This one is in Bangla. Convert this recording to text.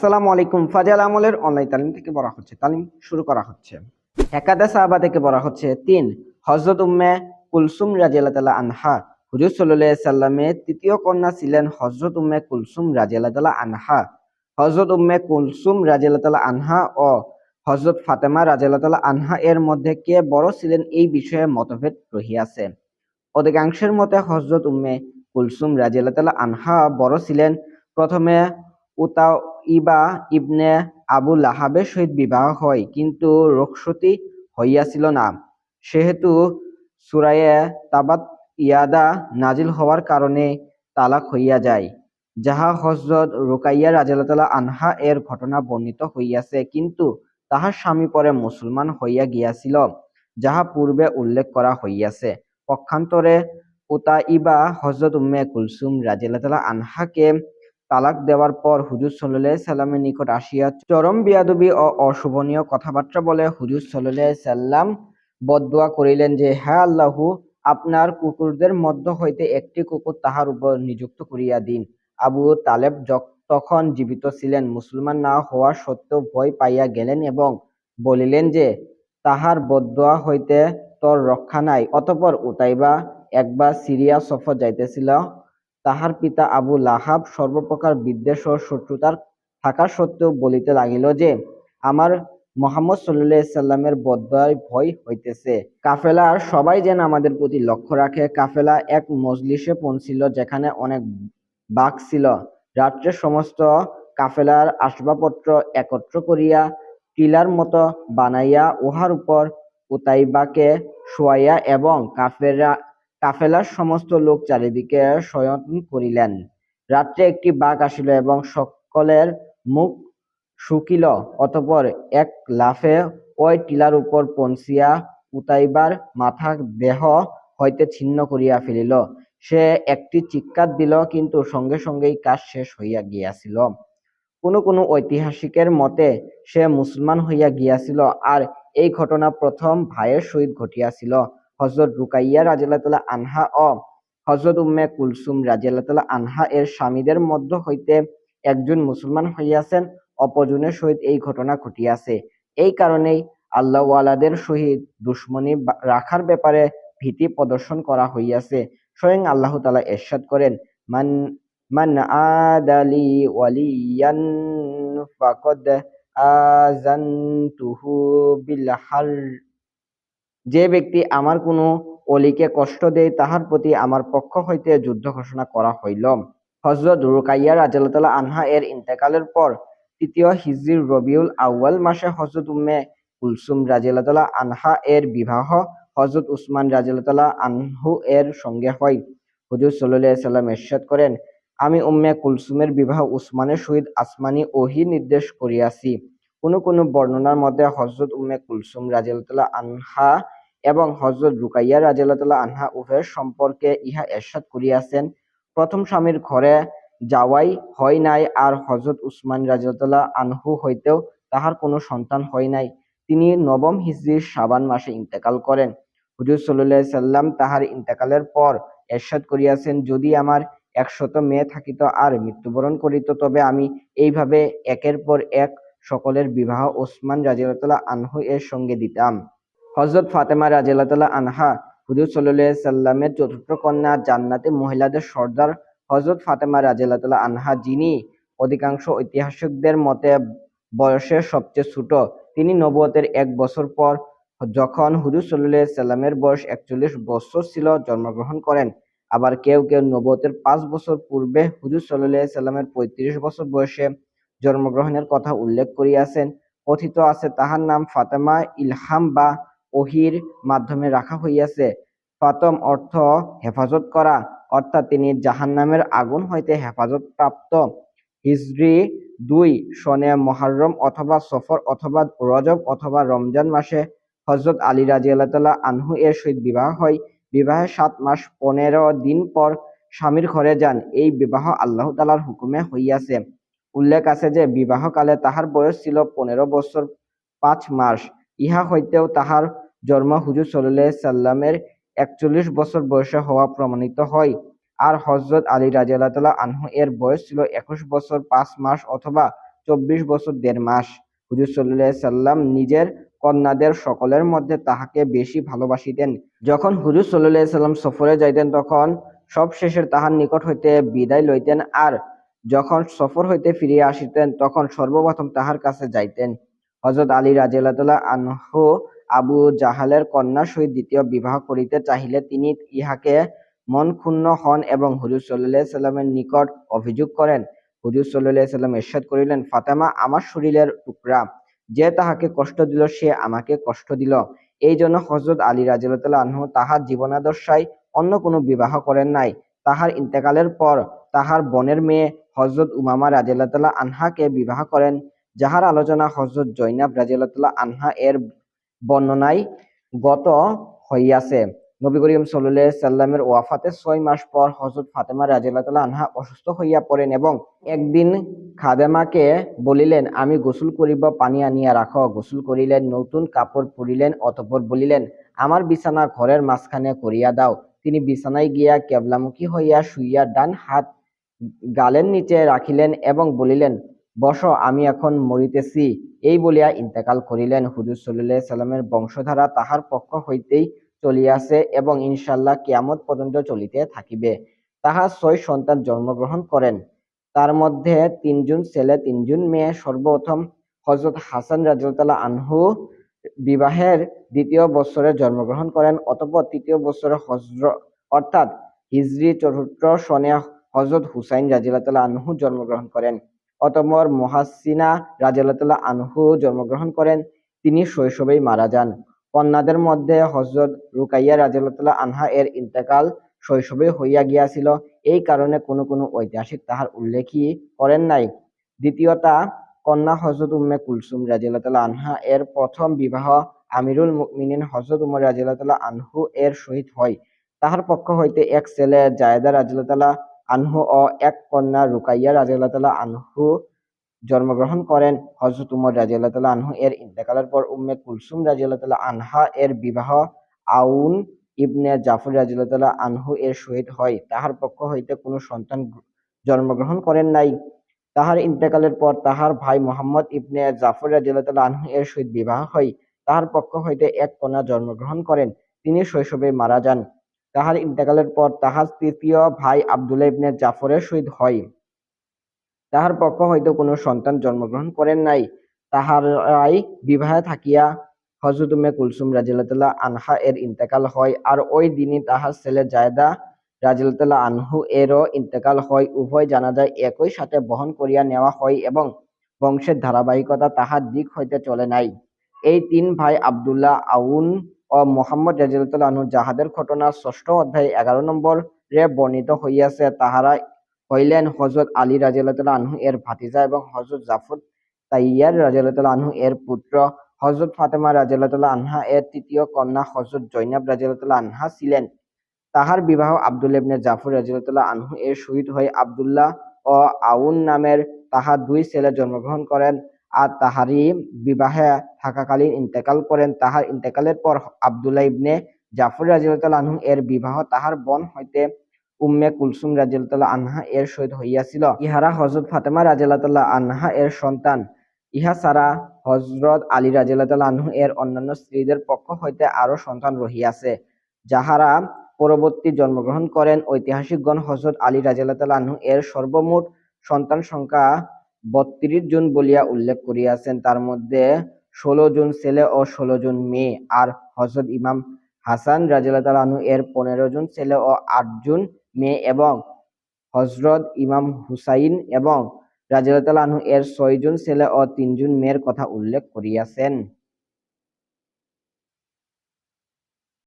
আসসালামু আলাইকুম। ফাজাল আমলের অনলাইন তালিম থেকে বলা হচ্ছে, তালিম শুরু করা হচ্ছে। একাদা সাহাবা থেকে বলা হচ্ছে ৩ হযরত উম্মে কুলসুম রাদিয়াল্লাহু তাআলা আনহা। হুজুর সাল্লাল্লাহু আলাইহি সাল্লামের তৃতীয় কন্যা ছিলেন হযরত উম্মে কুলসুম রাদিয়াল্লাহু তাআলা আনহা। হযরত উম্মে কুলসুম রাদিয়াল্লাহু তাআলা আনহা ও হযরত ফাতেমা রাদিয়াল্লাহু তাআলা আনহা এর মধ্যে কে বড় ছিলেন এই বিষয়ে মতভেদ রহিয়াছে। অধিকাংশের মতে হযরত উম্মে কুলসুম রাদিয়াল্লাহু তাআলা আনহা বড় ছিলেন। প্রথমে উতাইবা ইবনে আবু লাহাবের সহিত বিবাহ হয়, কিন্তু রুখসতী হইয়াছিল না, সেহেতু সূরায়ে তাবাত ইয়াদা নাজিল হওয়ার কারণে তালাক হইয়া যায়। যাহা হযরত রুকাইয়া রাদিয়াল্লাহু তাআলা আনহা এর ঘটনা বর্ণিত হইয়াছে, কিন্তু তাহার স্বামী পরে মুসলমান হইয়া গিয়াছিল, যাহা পূর্বে উল্লেখ করা হইয়াছে। পক্ষান্তরে উতাইবা হযরত উম্মে কুলসুম রাদিয়াল্লাহু তাআলা আনহাকে তালাক দেওয়ার পর হুজুর সাল্লাল্লাহু আলাইহি সাল্লামের নিকট আসিয়া চরম বিয়াদবি ও অশোভনীয় কথাবার্তা বলে হুজুর সাল্লাল্লাহু আলাইহি সাল্লাম বদদোয়া করিলেন যে, হে আল্লাহ, আপনার কুকুরদের মধ্য হইতে একটি কুকুর তাহার উপর নিযুক্ত করিয়া দিন। আবু তালেব তখন জীবিত ছিলেন। মুসলমান না হওয়া সত্ত্বেও ভয় পাইয়া গেলেন এবং বলিলেন যে, তাহার বদদোয়া হইতে তোর রক্ষা নাই। অতঃপর উতাইবা একবার সিরিয়া সফর যাইতেছিল। তাহার পিতা আবু লাহাব সর্বপ্রকার বিদ্বেষ ও শত্রুতার থাকা সত্ত্বেও বলিতে লাগিল যে, আমার মুহাম্মদ সাল্লাল্লাহু আলাইহি সাল্লামের বদদোয়ায় ভয় হইতেছে। কাফেলার সবাই যেন আমাদের প্রতি লক্ষ্য রাখে। কাফেলা এক মজলিসে পৌঁছিল, যেখানে অনেক বাঘ ছিল। রাত্রে সমস্ত কাফেলার আসবাবপত্র একত্র করিয়া টিলার মতো বানাইয়া উহার উপর উতাইবাকে শোয়াইয়া এবং কাফেলার সমস্ত লোক চারিদিকে শয়ন করিলেন। রাত্রে একটি বাঘ আসিল এবং সকলের মুখ শুকিল। অতঃপর এক লাফে ওই টিলার উপর পৌঁছিয়া উতাইবার মাথা দেহ হইতে ছিন্ন করিয়া ফেলিল। সে একটি চিৎকার দিল, কিন্তু সঙ্গে সঙ্গেই কাজ শেষ হইয়া গিয়াছিল। কোনো কোনো ঐতিহাসিকের মতে সে মুসলমান হইয়া গিয়াছিল, আর এই ঘটনা প্রথম ভাইয়ের সহিত ঘটিয়াছিল। হযরত রুকাইয়া রাদিয়াল্লাহু তাআলা আনহা ও হযরত উম্মে কুলসুম রাদিয়াল্লাহু তাআলা আনহা এর স্বামীদের মধ্য হইতে একজন মুসলমান হইয়াছেন, অপরজনের সহিত এই ঘটনা ঘটিয়াছে। এই কারণেই আল্লাহওয়ালাদের সহিত দুশমনী রাখার ব্যাপারে ভীতি প্রদর্শন করা হইয়াছে। স্বয়ং আল্লাহ তাআলা ইরশাদ করেন, মান আদালি ওয়ালিয়ান ফাকাদ আযানতুহু বিল হারব। যে ব্যক্তি আমার কোনো অলিকে কষ্ট দেয়, তাহার প্রতি আমার পক্ষ হইতে যুদ্ধ ঘোষণা করা হইল। হযরত রুকাইয়া রাদিয়াল্লাহু তাআলা আনহা এর ইন্তেকালের পর তৃতীয় হিজরির রবিউল আউয়াল মাসে হযরত উম্মে কুলসুম রাদিয়াল্লাহু তাআলা আনহা এর বিবাহ হযরত উসমান রাদিয়াল্লাহু তাআলা আনহু এর সঙ্গে হয়। হুজুর সাল্লাল্লাহু আলাইহি সাল্লাম ইরশাদ করেন, আমি উম্মে কুলসুমের বিবাহ উসমানের সহিত আসমানী ওহী নির্দেশ করিয়াছি। কোনো কোনো বর্ণনার মধ্যে হযরত উম্মে কুলসুম রাদিয়াল্লাহু তাআলা আনহা এবং হযরত রুকাইয়া রাদিয়াল্লাহু তাআলা আনহা উভয়ের সম্পর্কে ইহা ইরশাদ করিয়াছেন, প্রথম স্বামীর ঘরে যাওয়াই হয় নাই, আর হযরত উসমান রাদিয়াল্লাহু তাআলা আনহু হইতেও তাহার কোনো সন্তান হয় নাই। তিনি নবম হিজরির শাবান মাসে ইন্তেকাল করেন। হুজুর সাল্লাল্লাহু আলাইহি সাল্লাম তাহার ইন্তেকালের পর ইরশাদ করিয়াছেন, যদি আমার ১০০ মেয়ে থাকিত আর মৃত্যুবরণ করিত, তবে আমি এইভাবে একের পর এক সকলের বিবাহ উসমান রাদিয়াল্লাহু তাআলা আনহু এর সঙ্গে দিতাম। হযরত ফাতেমা রাদিয়াল্লাহু তাআলা আনহা হুজুর সাল্লাল্লাহু আলাইহি সাল্লামের চতুর্থ কন্যা, জান্নাতি মহিলাদের সর্দার হযরত ফাতেমা রাদিয়াল্লাহু তাআলা আনহা, যিনি অধিকাংশ ঐতিহাসিকদের মতে বয়সে সবচেয়ে ছোট। তিনি নবুয়তের ১ বছর পর, যখন হুজুর সাল্লাল্লাহু আলাইহি সাল্লামের বয়স ৪১ বছর ছিল, জন্মগ্রহণ করেন। আবার কেউ কেউ নবুয়তের ৫ বছর পূর্বে হুজুর সাল্লাল্লাহু আলাইহি সাল্লামের ৩৫ বছর বয়সে জন্মগ্রহণের কথা উল্লেখ করিয়াছেন। কথিত আছে, তাহার নাম ফাতেমা ইলহাম বা ওহীর মাধ্যমে রাখা হইয়াছে। ফাতম অর্থ হেফাজত করা, অর্থাৎ তিনি জাহান্নামের আগুন হইতে হেফাজত প্রাপ্ত। হিজরি ২ সনে মুহররম অথবা সফর অথবা রজব অথবা রমজান মাসে হযরত আলী রাদিয়াল্লাহু তাআলা আনহু এর সহিত বিবাহ হয়। বিবাহের ৭ মাস ১৫ দিন পর স্বামীর ঘরে যান। এই বিবাহ আল্লাহ তাআলার হুকুমে হইয়াছে। উল্লেখ আছে যে, বিবাহকালে তাহার বয়স ছিল ১৫ বছর ৫ মাস। ইহা হইতেও তাহার জন্ম হুজুর সাল্লাল্লাহু আলাইহি সাল্লামের ৪১ বছর বয়সে হওয়া প্রমাণিত হয়। আর হযরত আলী রাদিয়াল্লাহু তাআলা আনহু এর বয়স ছিল ২১ বছর ৫ মাস অথবা 24 বছর 1.5 মাস। হুজুর সাল্লাল্লাহু আলাইহি সাল্লাম নিজের কন্যাদের সকলের মধ্যে তাহাকে বেশি ভালোবাসিতেন। যখন হুজুর সাল্লাল্লাহু আলাইহি সাল্লাম সফরে যাইতেন তখন সব শেষে তাহার নিকট হইতে বিদায় লইতেন, আর যখন সফর হইতে ফিরিয়া আসিতেন তখন সর্বপ্রথম তাহার কাছে যাইতেন। হযরত আলী রাদিয়াল্লাহু আনহু আবু জাহালের কন্যার সহিত দ্বিতীয় বিবাহ করিতে চাহিলে তিনি ইহাকে মন ক্ষুণ্ণ হন এবং হুজুর সাল্লাল্লাহু আলাইহি সাল্লামের নিকট অভিযোগ করেন। হুজুর সাল্লাল্লাহু আলাইহি সাল্লাম ইরশাদ করিলেন, ফাতেমা আমার শরীরের টুকরা, যে তাহাকে কষ্ট দিল সে আমাকে কষ্ট দিল। এই জন্য হযরত আলী রাদিয়াল্লাহু আনহু তাহার জীবনাদশায় অন্য কোনো বিবাহ করেন নাই। তাহার ইন্তেকালের পর তাহার বোনের মেয়ে হযরত উমামা রাদিয়াল্লাহু আনহাকে বিবাহ করেন, যাহার আলোচনা হযরত জৈনব রাদিয়াল্লাহু আনহা এর বর্ণনায় গত হইয়াছে। নবী করিম সাল্লাল্লাহু আলাইহি সাল্লামের ওয়াফাতের 6 মাস পর হযরত ফাতেমা রাদিয়াল্লাহু আনহা অসুস্থ হইয়া পড়েন এবং একদিন খাদেমাকে বলিলেন, আমি গোসল করিব, পানি আনিয়া রাখো। গোসল করিলেন, নতুন কাপড় পরিলেন, অতঃপর বলিলেন, আমার বিছানা ঘরের মাঝখানে করিয়া দাও। তিনি বিছানায় গিয়া কেবলামুখী হইয়া শুইয়া ডান হাত গালের নিচে রাখিলেন এবং বলিলেন, বসো, আমি এখন মরিতেছি। এই বলিয়া ইন্তেকাল করিলেন। হুজুর সাল্লাল্লাহু আলাইহি সাল্লামের বংশধারা তাহার পক্ষ হইতেই চলিয়াছে এবং ইনশাআল্লাহ কিয়ামত পর্যন্ত চলিতে থাকিবে। তাহার 6 সন্তান জন্মগ্রহণ করেন, তার মধ্যে 3 জন ছেলে 3 জন মেয়ে। সর্বপ্রথম হযরত হাসান রাদিয়াল্লাহু আনহু বিবাহের 2য় বৎসরে জন্মগ্রহণ করেন, অতঃপর 3য় বৎসরে অর্থাৎ হিজরি 4 সনে হযরত হুসাইন রাদিয়াল্লাহু আনহু জন্মগ্রহণ করেন। অতঃপর মুহাসিনা রাদিয়াল্লাহু আনহু জন্মগ্রহণ করেন, তিনি শৈশবেই মারা যান। কন্যাদের মধ্যে হযরত রুকাইয়া রাদিয়াল্লাহু আনহা এর ইন্তেকাল শৈশবে হইয়া গিয়াছিল, এই কারণে কোনো কোনো ঐতিহাসিক তাহার উল্লেখই করেন নাই। দ্বিতীয়টা কন্যা হযরত উম্মে কুলসুম রাদিয়াল্লাহু আনহা এর প্রথম বিবাহ আমিরুল মুমিনিন হযরত উমর রাদিয়াল্লাহু আনহু এর সহিত হয়। তাহার পক্ষ হইতে এক ছেলে জায়েদা রাদিয়াল্লাহু আনহু ও এক কন্যা রুকাইয়া রাদিয়াল্লাহু আনহু জন্মগ্রহণ করেন। হযরত উমর রাদিয়াল্লাহু আনহু এর ইন্তেকালের পর উম্মে কুলসুম রাদিয়াল্লাহু আনহা এর বিবাহ আউন ইবনে জাফর রাদিয়াল্লাহু আনহু এর সহিত হয়। তাহার পক্ষ হইতে কোনো সন্তান জন্মগ্রহণ করেন নাই। তাহার ইন্তেকালের পর তাহার ভাই মুহাম্মদ ইবনে জাফর রাদিয়াল্লাহু আনহু এর সহিত বিবাহ হয়। তাহার পক্ষ হইতে এক কন্যা জন্মগ্রহণ করেন, তিনি শৈশবে মারা যান। তাহার ইন্তেকালের পর তাহার তৃতীয় ভাই আব্দুল্লাহ ইবনে জাফরের সহিত হয়। তাহার পক্ষ হইতে কোনো সন্তান জন্মগ্রহণ করেন নাই। তাহারাই বিবাহে থাকিয়া হযরত উম্মে কুলসুম রাদিয়াল্লাহু আনহা এর ইন্তেকাল হয়, আর ওই দিনই তাহার ছেলে জায়েদা রাদিয়াল্লাহু আনহু এরও ইন্তেকাল হয়। উভয় জানাজায় একই সাথে বহন করিয়া নেওয়া হয় এবং বংশের ধারাবাহিকতা তাহার দিক হইতে চলে নাই। এই 3 ভাই আব্দুল্লাহ, আউন ও মুহাম্মদ রাদিয়াল্লাহু আনহু যাহাদের ঘটনা 6ষ্ঠ অধ্যায় 11 নম্বরে বর্ণিত হইয়াছে, তাহারা হইলেন হযরত আলী রাদিয়াল্লাহু আনহু এর ভাতিজা এবং হযরত জাফর তাইয়ার রাদিয়াল্লাহু আনহু এর পুত্র। হযরত ফাতেমা রাদিয়াল্লাহু আনহা এর তৃতীয় কন্যা হযরত জৈনব রাদিয়াল্লাহু আনহা ছিলেন। তাহার বিবাহ আব্দুল্লাহ ইবনে জাফর রাদিয়াল্লাহু আনহু এর সহিত হয়ে আব্দুল্লাহ ও আউন নামের তাহার 2 ছেলে জন্মগ্রহণ করেন, আর তাহারই বিবাহে থাকাকালীন ইন্তেকাল করেন। তাহার ইন্তেকালের পর আব্দুল্লাহ ইবনে জাফর রাদিয়াল্লাহু আনহু এর বিবাহ তাহার বোন হইতে উম্মে কুলসুম রাদিয়াল্লাহু আনহা এর সহিত হইয়াছিল। ইহারা হযরত ফাতেমা রাদিয়াল্লাহু আনহা এর সন্তান। ইহা ছাড়া হযরত আলী রাদিয়াল্লাহু আনহু এর অন্যান্য স্ত্রীদের পক্ষ হইতে আরো সন্তান রহিয়াছে, যাহারা পরবর্তী জন্মগ্রহণ করেন। ঐতিহাসিকগণ হযরত আলী রাদিয়াল্লাহু আনহু এর সর্বমোট সন্তান সংখ্যা 32 জন বলিয়া উল্লেখ করিয়াছেন, তার মধ্যে 16 জন ছেলে ও 16 জন মেয়ে, আর হযরত ইমাম হাসান রাদিয়াল্লাহু আনহু এর 15 জন ছেলে ও 8 জন মেয়ে এবং হযরত ইমাম হুসাইন এবং রাদিয়াল্লাহু আনহু এর 6 জন ছেলে ও 3 জন মেয়ের কথা উল্লেখ করিয়াছেন।